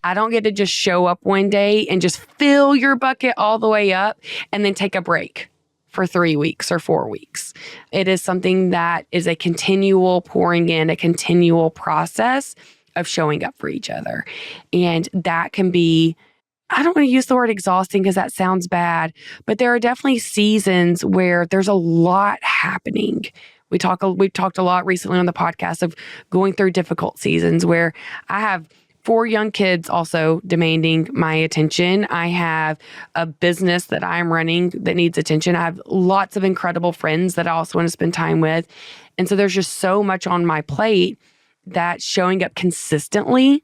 I don't get to just show up one day and just fill your bucket all the way up and then take a break for 3 weeks or 4 weeks. It is something that is a continual pouring in, a continual process of showing up for each other. And that can be, I don't want to use the word exhausting because that sounds bad, but there are definitely seasons where there's a lot happening. We've talked a lot recently on the podcast of going through difficult seasons where I have 4 young kids also demanding my attention. I have a business that I'm running that needs attention. I have lots of incredible friends that I also want to spend time with. And so there's just so much on my plate that showing up consistently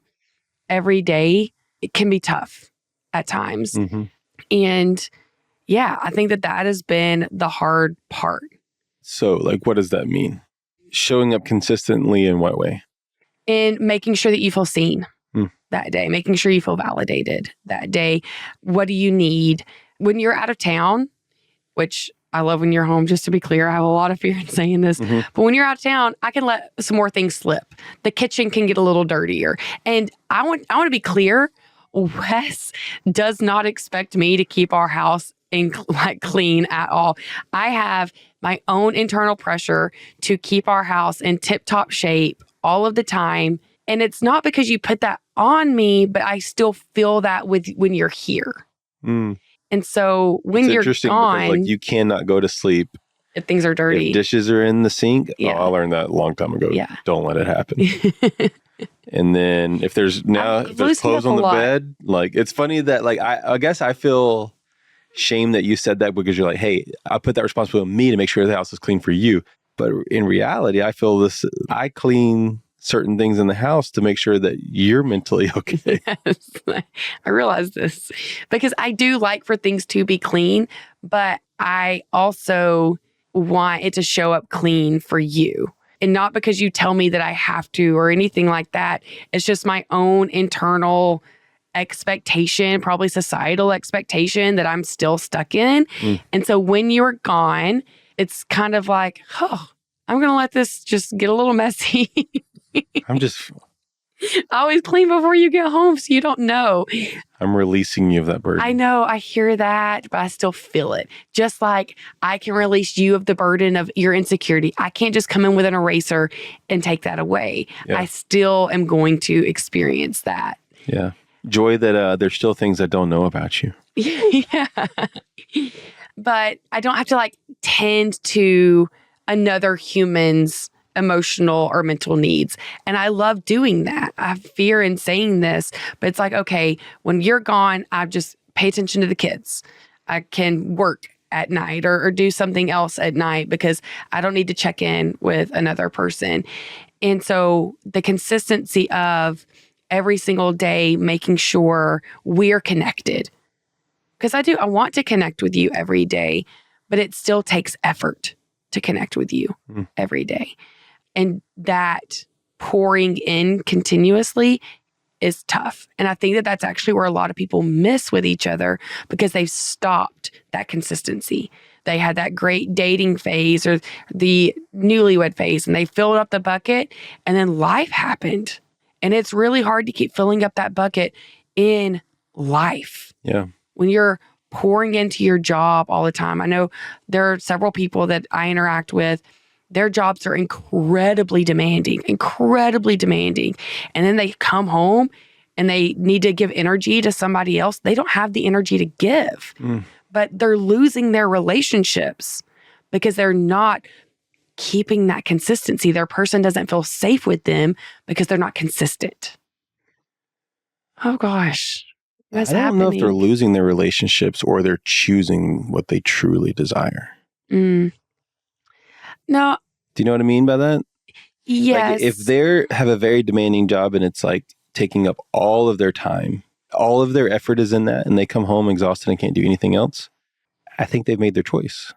every day, it can be tough at times. Mm-hmm. And yeah, I think that has been the hard part. So like, what does that mean? Showing up consistently in what way? In making sure that you feel seen that day, making sure you feel validated that day. What do you need when you're out of town, which I love when you're home, just to be clear. I have a lot of fear in saying this, but when you're out of town, I can let some more things slip. The kitchen can get a little dirtier. And I want to be clear, Wes does not expect me to keep our house clean at all. I have my own internal pressure to keep our house in tip-top shape all of the time. And it's not because you put that on me, but I still feel that when you're here. And so when you're gone, because, like, you cannot go to sleep if things are dirty. If dishes are in the sink. Yeah. Oh, I learned that a long time ago. Yeah. Don't let it happen. And then if there's clothes on the bed, like, it's funny that, like, I guess I feel shame that you said that because you're like, hey, I put that responsibility on me to make sure the house is clean for you. But in reality, I feel I clean certain things in the house to make sure that you're mentally okay. Yes, I realize this because I do like for things to be clean, but I also want it to show up clean for you. And not because you tell me that I have to or anything like that. It's just my own internal expectation, probably societal expectation that I'm still stuck in. And so when you're gone, it's kind of like, oh, I'm going to let this just get a little messy. I always clean before you get home, so you don't know. I'm releasing you of that burden. I know, I hear that, but I still feel it. Just like I can release you of the burden of your insecurity. I can't just come in with an eraser and take that away. Yeah. I still am going to experience that. Yeah. Joy that there's still things I don't know about you. Yeah. But I don't have to tend to another human's emotional or mental needs. And I love doing that. I have fear in saying this, but it's like, okay, when you're gone, I just pay attention to the kids. I can work at night or do something else at night because I don't need to check in with another person. And so the consistency of every single day, making sure we're connected. Because I want to connect with you every day, but it still takes effort to connect with you every day. And that pouring in continuously is tough. And I think that that's actually where a lot of people miss with each other because they've stopped that consistency. They had that great dating phase or the newlywed phase and they filled up the bucket and then life happened. And it's really hard to keep filling up that bucket in life. Yeah. When you're pouring into your job all the time. I know there are several people that I interact with. Their jobs are incredibly demanding. And then they come home and they need to give energy to somebody else. They don't have the energy to give, but they're losing their relationships because they're not keeping that consistency. Their person doesn't feel safe with them because they're not consistent. Oh gosh. What's happening? I don't know if they're losing their relationships or they're choosing what they truly desire. No. Do you know what I mean by that? Yes. Like if they have a very demanding job and it's like taking up all of their time, all of their effort is in that, and they come home exhausted and can't do anything else, I think they've made their choice.